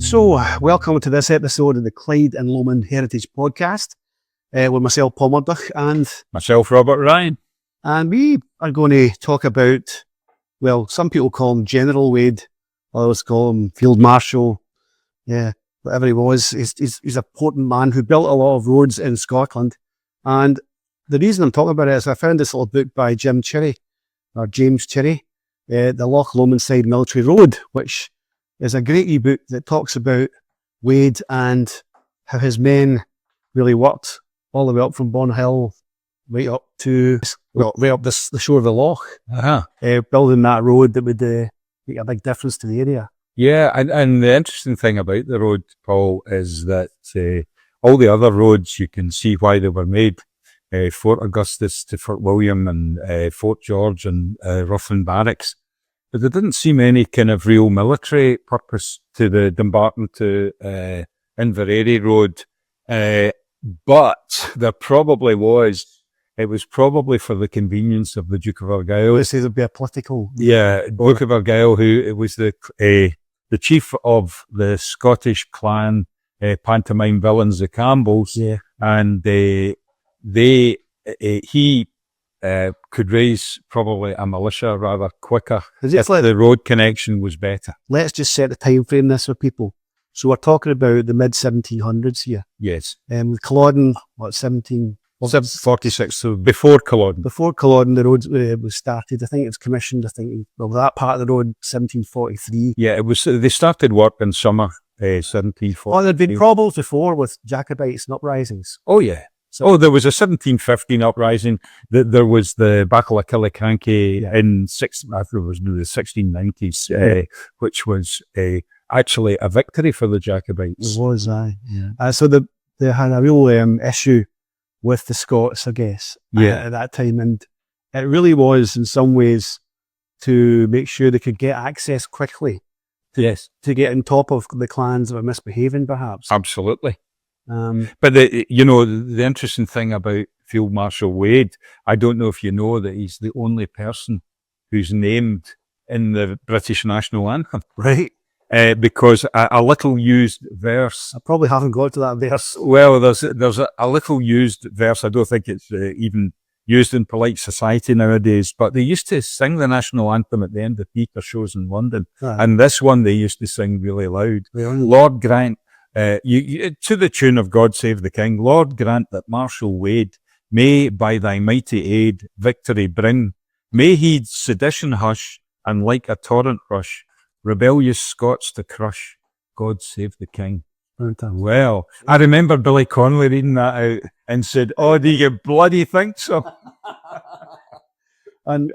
So, welcome to this episode of the Clyde and Lomond Heritage Podcast with myself, Paul Murdoch, and myself, Robert Ryan. And we are going to talk about, well, some people call him General Wade, others call him Field Marshal, whatever he was. He's a potent man who built a lot of roads in Scotland. And the reason I'm talking about it is I found this little book by Jim Chirrey, or James Chirrey, the Loch Lomond Side Military Road, which is a great e-book that talks about Wade and how his men really worked all the way up from Bonhill right up to, the shore of the Loch, building that road that would make a big difference to the area. Yeah, and the interesting thing about the road, Paul, is that all the other roads, you can see why they were made. Fort Augustus to Fort William and Fort George and Ruffin Barracks. But there didn't seem any kind of real military purpose to the Dumbarton to Inveraray Road. But there probably was. It was probably for the convenience of the Duke of Argyll. This would be a political... Yeah, Duke of Argyll, who was the chief of the Scottish clan, pantomime villains, the Campbells. Yeah. And he could raise probably a militia rather quicker if the road connection was better. Let's just set the time frame this for people. So we're talking about the mid-1700s here. Yes. With Culloden, 1746, so before Culloden. Before Culloden, the road was started. I think it was commissioned, that part of the road, 1743. Yeah, it was. They started work in summer 1740. Oh, there'd been problems before with Jacobites and uprisings. Oh, yeah. So, there was a 1715 uprising. There was the Battle of Killiecrankie in the 1690s, which was actually a victory for the Jacobites. It was, aye. Yeah. So they had a real issue with the Scots, I guess, at that time. And it really was, in some ways, to make sure they could get access quickly. Yes. To get on top of the clans that were misbehaving, perhaps. Absolutely. But the interesting thing about Field Marshal Wade, I don't know if you know that he's the only person who's named in the British national anthem. Right. Because a little used verse. I probably haven't got to that verse. Well, there's a little used verse. I don't think it's even used in polite society nowadays, but they used to sing the national anthem at the end of theatre shows in London. Right. And this one they used to sing really loud. Really? Lord grant, to the tune of God Save the King, Lord grant that Marshal Wade may by thy mighty aid victory bring. May he sedition hush and like a torrent rush, rebellious Scots to crush. God save the King. Well, I remember Billy Connolly reading that out and said, "Oh, do you bloody think so?" And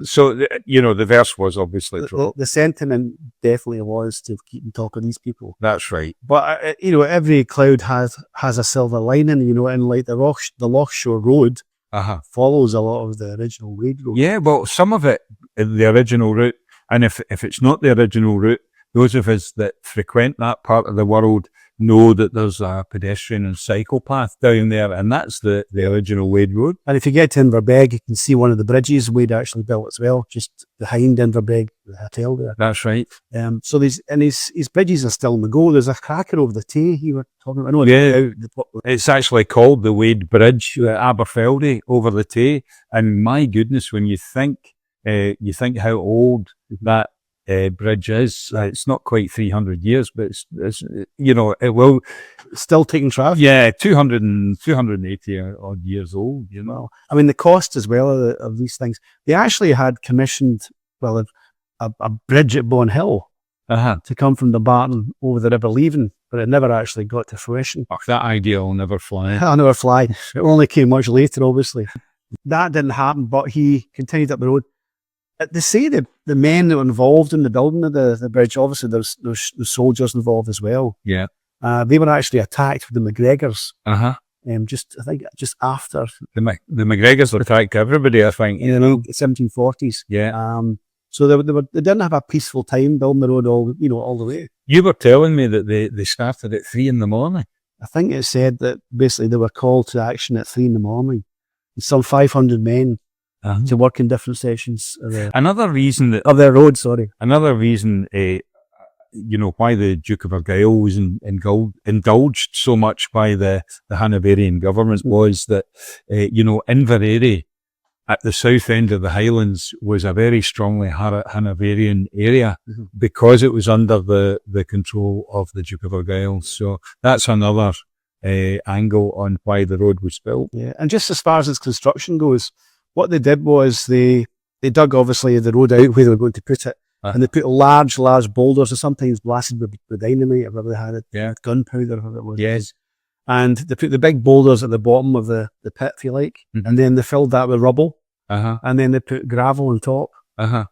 so the verse was obviously true. The sentiment definitely was to keep on top of these people. That's right. But every cloud has a silver lining. And like the Loch Shore Road follows a lot of the original Wade Road. Yeah, well, some of it the original route, and if it's not the original route, those of us that frequent that part of the world know that there's a pedestrian and cycle path down there, and that's the original Wade Road. And if you get to Inverberg, you can see one of the bridges Wade actually built as well, just behind Inverberg, the hotel there. That's right. So his bridges are still on the go. There's a cracker over the Tay you were talking about. It's actually called the Wade Bridge, Aberfeldy over the Tay. And my goodness, when you think how old that bridge is. It's not quite 300 years, but it's it will still taking traffic. Yeah, 280 odd years old. I mean, the cost as well of these things. They actually had commissioned a bridge at Bonhill to come from the Barton over the River Leven, but it never actually got to fruition. Oh, that idea will never fly. It'll never fly. It only came much later, obviously. That didn't happen, but he continued up the road. They say that the men that were involved in the building of the bridge, obviously there's soldiers involved as well. Yeah. They were actually attacked with the McGregors. Just after. The McGregors attacked everybody, I think. In the 1740s. Yeah. So they didn't have a peaceful time building the road all the way. You were telling me that they started at 3 a.m. I think it said that basically they were called to action at 3 a.m. Some 500 men to work in different sections of another reason of their road. Sorry. Another reason why the Duke of Argyll was indulged so much by the Hanoverian government was that, Inveraray at the south end of the Highlands was a very strongly Hanoverian area because it was under the control of the Duke of Argyll. So that's another angle on why the road was built. Yeah, and just as far as its construction goes, what they did was they dug obviously the road out where they were going to put it, and they put large boulders, or sometimes blasted with dynamite, or whatever they had it, gunpowder, or whatever it was. Yes. And they put the big boulders at the bottom of the pit, if you like, and then they filled that with rubble, and then they put gravel on top.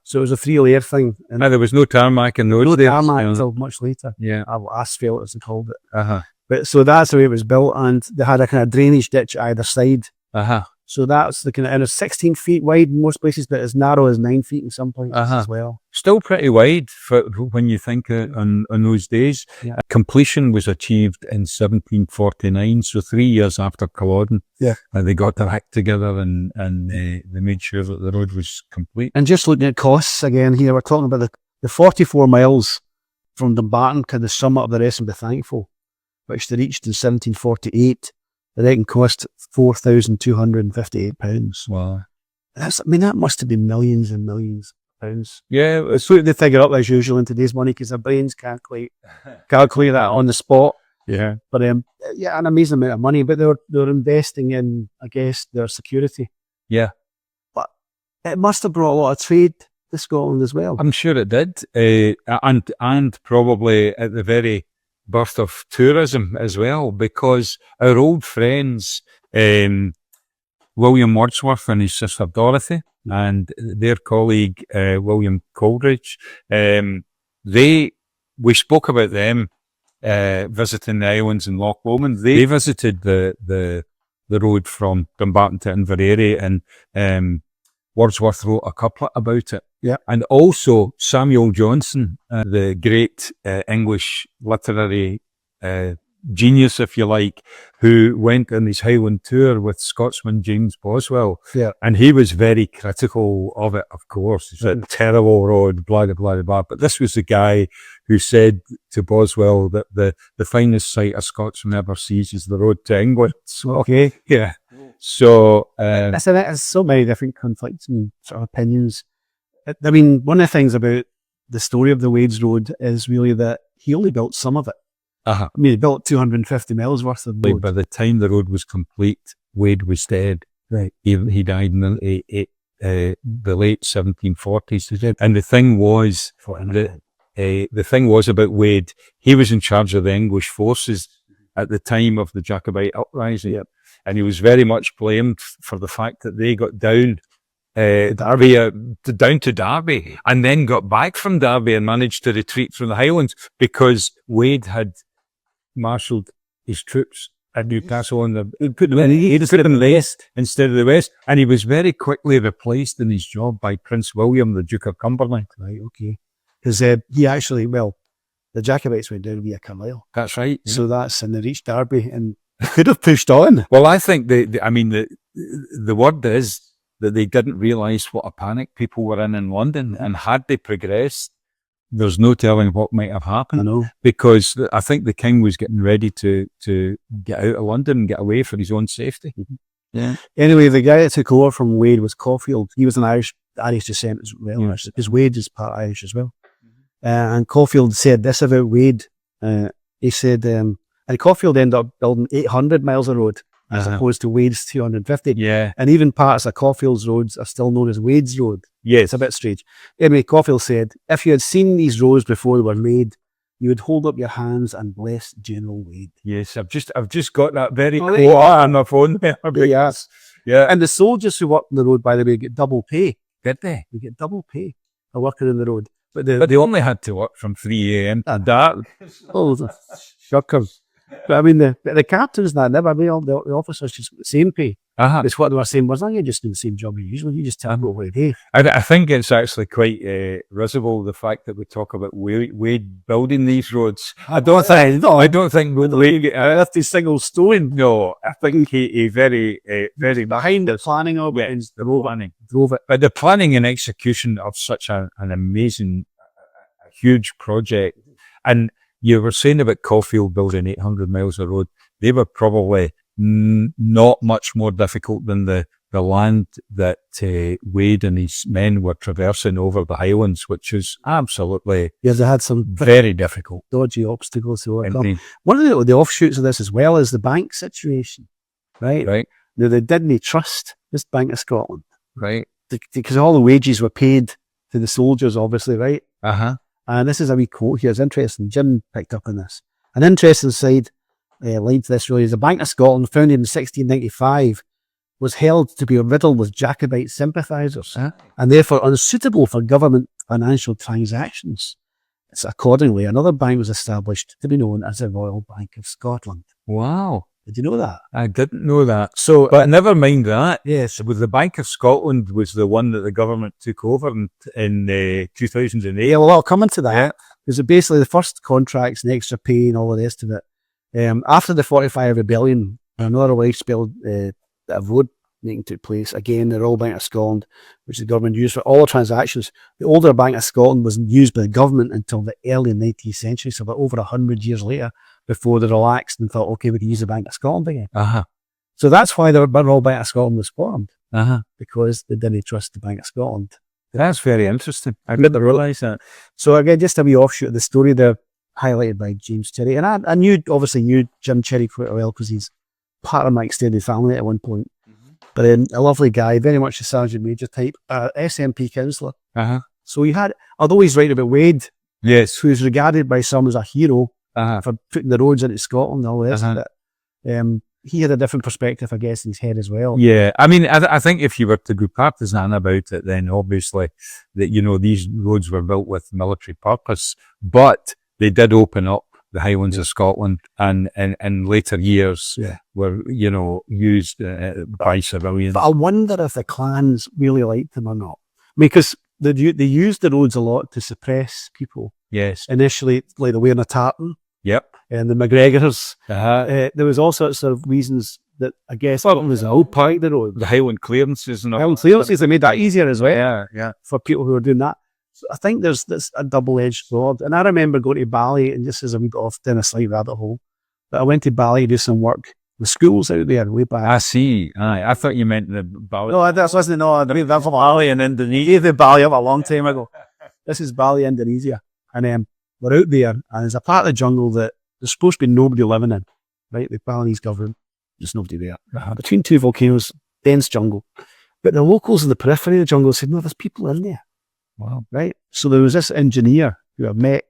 So it was a 3-layer thing. And there was no tarmac in those no days. tarmac until much later. Yeah. Asphalt, as they called it. But so that's the way it was built, and they had a kind of drainage ditch either side. So that's the kind of, and it's 16 feet wide in most places, but as narrow as 9 feet in some places as well. Still pretty wide for when you think on those days. Yeah. Completion was achieved in 1749, so 3 years after Culloden. Yeah. They got their act together and they made sure that the road was complete. And just looking at costs again here, we're talking about the 44 miles from Dumbarton to the summit of the Rest and Be Thankful, which they reached in 1748. The wrecking cost £4,258. Wow. That must have been millions and millions of pounds. Yeah. So they figure up as usual in today's money because their brains can't quite calculate that on the spot. Yeah. But an amazing amount of money. But they were investing in, I guess, their security. Yeah. But it must have brought a lot of trade to Scotland as well. I'm sure it did. And probably at the very birth of tourism as well, because our old friends, William Wordsworth and his sister Dorothy, and their colleague William Coleridge, we spoke about them visiting the islands in Loch Lomond. They visited the road from Dumbarton to Inveraray, and Wordsworth wrote a couplet about it. Yeah. And also Samuel Johnson, the great English literary genius, if you like, who went on his Highland tour with Scotsman James Boswell. Yeah. And he was very critical of it, of course. It's a terrible road, blah, blah, blah, blah. But this was the guy who said to Boswell that the finest sight a Scotsman ever sees is the road to England. So, okay. Yeah. So, there's so many different conflicting sort of opinions. I mean, one of the things about the story of the Wades Road is really that he only built some of it. I mean, he built 250 miles worth of road. By the time the road was complete, Wade was dead. Right. He died in the late 1740s. And the thing was, the thing was about Wade, he was in charge of the English forces at the time of the Jacobite uprising. Yep. And he was very much blamed for the fact that they got down down to Derby, and then got back from Derby and managed to retreat from the Highlands because Wade had marshalled his troops at Newcastle he put them in the east instead of the west, and he was very quickly replaced in his job by Prince William, the Duke of Cumberland. Right, okay. Because he actually, the Jacobites went down via Carlisle. That's right. Yeah. So and they reached Derby and could have pushed on. Well, I think the word is that they didn't realise what a panic people were in London, and had they progressed, there's no telling what might have happened. I know. Because I think the king was getting ready to get out of London and get away for his own safety. Yeah. Anyway, the guy that took over from Wade was Caulfield. He was an Irish descent as well, because Wade is part Irish as well. And Caulfield said this about Wade. He said, and Caulfield ended up building 800 miles of road, as opposed to Wade's 250. Yeah. And even parts of Caulfield's roads are still known as Wade's Road. Yes. It's a bit strange. Anyway, Caulfield said, if you had seen these roads before they were made, you would hold up your hands and bless General Wade. Yes, I've just got that very quote on my phone there. Yes. Yeah. And the soldiers who work on the road, by the way, get double pay. Did they? They get double pay for working on the road. But they only had to work from 3 a.m. to dark. Oh, shockers. But I mean, the captains, all the officers just get the same pay. It's what they were saying was, you're just doing the same job as usual. You just tell over a day. I think it's actually quite risible, the fact that we talk about Wade building these roads. I don't think Wade left his single stone. No, I think he very behind the planning of it. Drove it. But the planning and execution of such an amazing, huge project, And you were saying about Caulfield building 800 miles of road. They were probably not much more difficult than the land that Wade and his men were traversing over the Highlands, which is absolutely Yes, they had some very difficult. dodgy obstacles to overcome. Indeed. One of the offshoots of this as well is the bank situation, right? Right, Now, they didn't trust this Bank of Scotland right. because all the wages were paid to the soldiers, obviously, right? And this is a wee quote here. It's interesting. Jim picked up on this. An interesting side line to this really is the Bank of Scotland, founded in 1695, was held to be riddled with Jacobite sympathisers and therefore unsuitable for government financial transactions. So accordingly, another bank was established to be known as the Royal Bank of Scotland. Wow. Did you know that? I didn't know that. So, but never mind that. Yes, with the Bank of Scotland was the one that the government took over in 2008. Yeah, well, I'll come into that. Because basically the first contracts and extra pay and all the rest of it. After the 45 Rebellion, another large-scale road making took place. Again, the Royal Bank of Scotland, which the government used for all the transactions. The older Bank of Scotland was used by the government until the early 19th century, so about over 100 years later, before they relaxed and thought, okay, we can use the Bank of Scotland again. So that's why the Royal Bank of Scotland was formed, because they didn't trust the Bank of Scotland. That's very interesting. I didn't realise that. So again, just a wee offshoot of the story there, highlighted by James Chirrey. And I obviously knew Jim Chirrey quite well because he's part of my extended family at one point. But a lovely guy, very much a Sergeant Major type, SNP councillor. So he had, although he's right about Wade, yes, who's regarded by some as a hero for putting the roads into Scotland and all the rest of it, he had a different perspective, I guess, in his head as well. Yeah, I mean, I think if you were to go partisan about it, then obviously that, you know, these roads were built with military purpose, but they did open up the Highlands of Scotland, and in later years were, you know, used by civilians. But I wonder if the clans really liked them or not, because they used the roads a lot to suppress people. Yes, initially, like the wearing a tartan. Yep. And the McGregors. There was all sorts of reasons that I guess it was the old part of the road. The Highland clearances and all. Highland clearances, they made that easier as well. Yeah. For people who are doing that. So I think there's a double-edged sword. And I remember going to Bali, and just as a wee bit off down a slight rabbit hole, but I went to Bali to do some work with schools out there way back. I see. I thought you meant the Bali. No, that's wasn't. No, that's from Bali in Indonesia. The Bali up a long time ago. This is Bali, Indonesia. And we're out there, and there's a part of the jungle that there's supposed to be nobody living in, right? The Balinese government, there's nobody there. Between two volcanoes, dense jungle. But the locals in the periphery of the jungle said, no, there's people in there. Wow. Right? So there was this engineer who I met,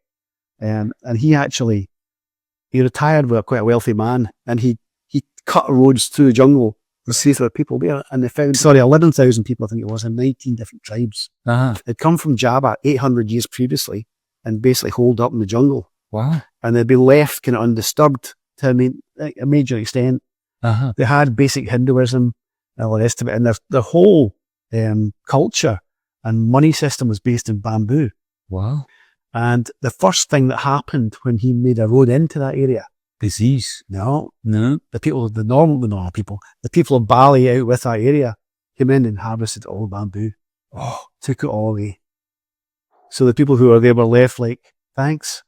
and he retired with quite a wealthy man, and he cut roads through the jungle to see if there were people there, and they found, 11,000 people, I think it was, in 19 different tribes. They'd come from Java 800 years previously and basically holed up in the jungle. Wow. And they'd be left kind of undisturbed to a major extent. They had basic Hinduism and all the rest of it. And their whole culture and money system was based in bamboo. Wow. And the first thing that happened when he made a road into that area. Disease. No. The normal people, the people of Bali out with that area came in and harvested all the bamboo. Took it all away. So the people who were there were left like, thanks.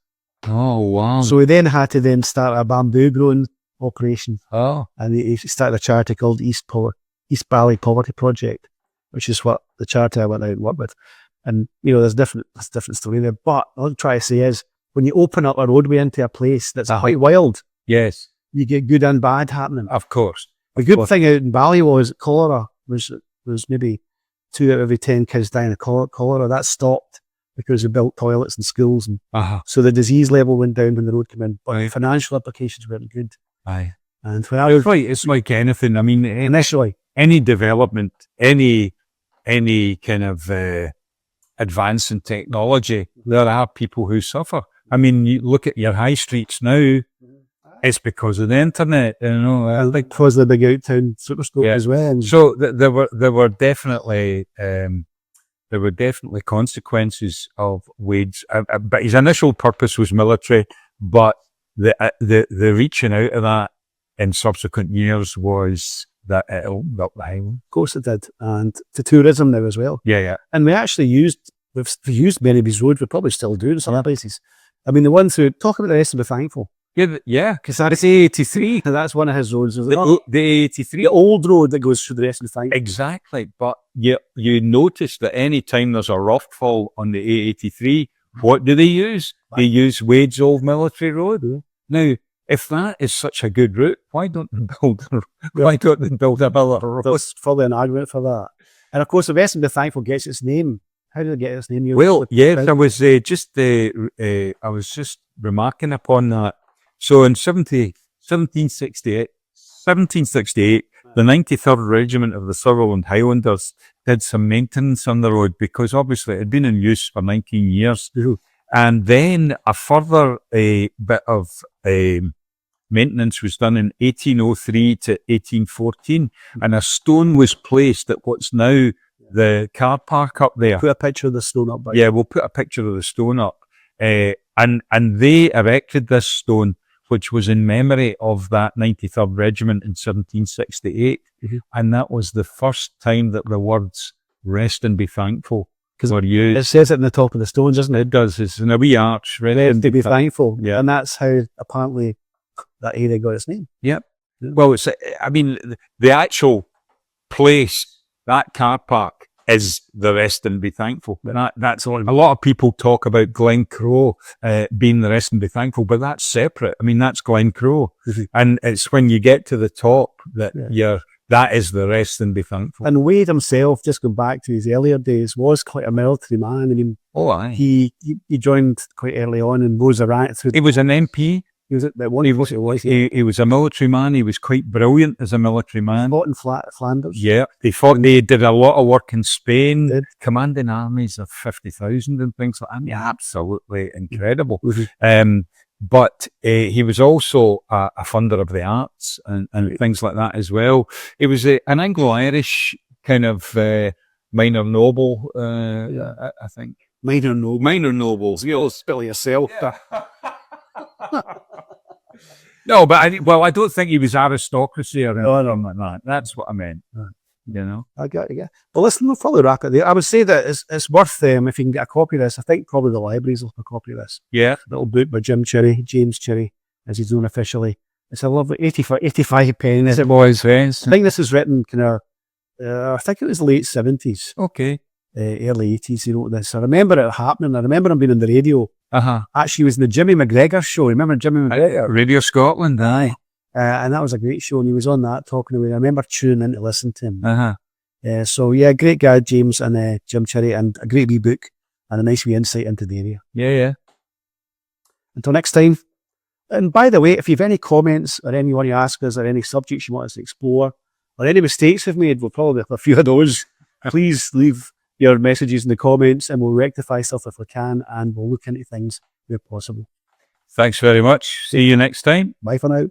Oh, wow. So he then had to start a bamboo growing operation. And he started a charity called East Bali Poverty Project, which is what the charity I went out and worked with. And, you know, there's a different story there. But what I'm trying to say is, when you open up a roadway into a place that's quite wild, yes, you get good and bad happening. Of course. The good thing out in Bali was cholera was maybe 2 out of every 10 kids dying of cholera. That stopped because we built toilets and schools, and so the disease level went down when the road came in. But financial implications weren't good. And when I was right, it's like anything. I mean, initially, any development, any kind of advance in technology, there are people who suffer. I mean, you look at your high streets now. It's because of the internet, you know. Because of the big out-town superstore as well. And so there were definitely consequences of Wade's. But his initial purpose was military, but the reaching out of that in subsequent years was that it opened up the Highland. Of course it did, and to tourism now as well. Yeah. And we've used many of these roads. We probably still do in some places I mean, the ones who talk about the rest and be thankful. Yeah, because that's A83. And that's one of his roads. The A83. The old road that goes through the rest and be thankful. Exactly. But you notice that any time there's a rock fall on the A83, what do they use? They use Wade's Old Military Road. Yeah. Now, if that is such a good route, why don't they build a road? There's probably an argument for that. And of course, the rest and be thankful gets its name. How did it get its name? Well, yes, I was just remarking upon that. So in 1768, the 93rd Regiment of the Sutherland Highlanders did some maintenance on the road because obviously it had been in use for 19 years. Mm-hmm. And then a further bit of maintenance was done in 1803 to 1814, and a stone was placed at what's now the car park up there. Put a picture of the stone up. Yeah, we'll put a picture of the stone up. And they erected this stone, which was in memory of that 93rd Regiment in 1768. Mm-hmm. And that was the first time that the words rest and be thankful were used. It says it in the top of the stones, doesn't it? It does. It's in a wee arch. Rest and be thankful. Yeah. And that's how apparently that area got its name. Yep. Yeah. Well, the actual place, that car park, is the rest and be thankful. That's all. A lot of people talk about Glen Crow being the rest and be thankful, but that's separate. I mean, that's Glen Crow. Mm-hmm. And it's when you get to the top that that is the rest and be thankful. And Wade himself, just going back to his earlier days, was quite a military man. I mean, he joined quite early on and rose around through. He was an MP. He was at one. He was a military man. He was quite brilliant as a military man. Fought in Flanders. Yeah, they did a lot of work in Spain, commanding armies of 50,000 and things like that. I mean, absolutely incredible. Mm-hmm. But he was also a funder of the arts and things like that as well. He was an Anglo-Irish kind of minor noble, I think. Minor nobles. You'll spill yourself. Yeah. No, but I don't think he was aristocracy or anything like that. That's what I meant. You know, I got you. Well, listen, we'll probably wrap it there. I would say that it's worth if you can get a copy of this. I think probably the libraries will have a copy of this. Yeah, little book by Jim Chirrey, James Chirrey, as he's known officially. It's a lovely 85 pennies. It was. Yes. I think this was written kind of. I think it was late 70s. Okay. Early 80s. He wrote this. I remember it happening. I remember him being on the radio. Actually, he was in the Jimmy McGregor show. Remember Jimmy McGregor? Radio Scotland, aye. And that was a great show, and he was on that talking away. I remember tuning in to listen to him. So yeah, great guy, James and Jim Chirrey, and a great wee book and a nice wee insight into the area. Yeah. Until next time. And by the way, if you have any comments or anything you want to ask us or any subjects you want us to explore or any mistakes we've made, we'll probably have a few of those. Please leave your messages in the comments and we'll rectify stuff if we can, and we'll look into things where possible. Thanks very much. See you next time. Bye for now.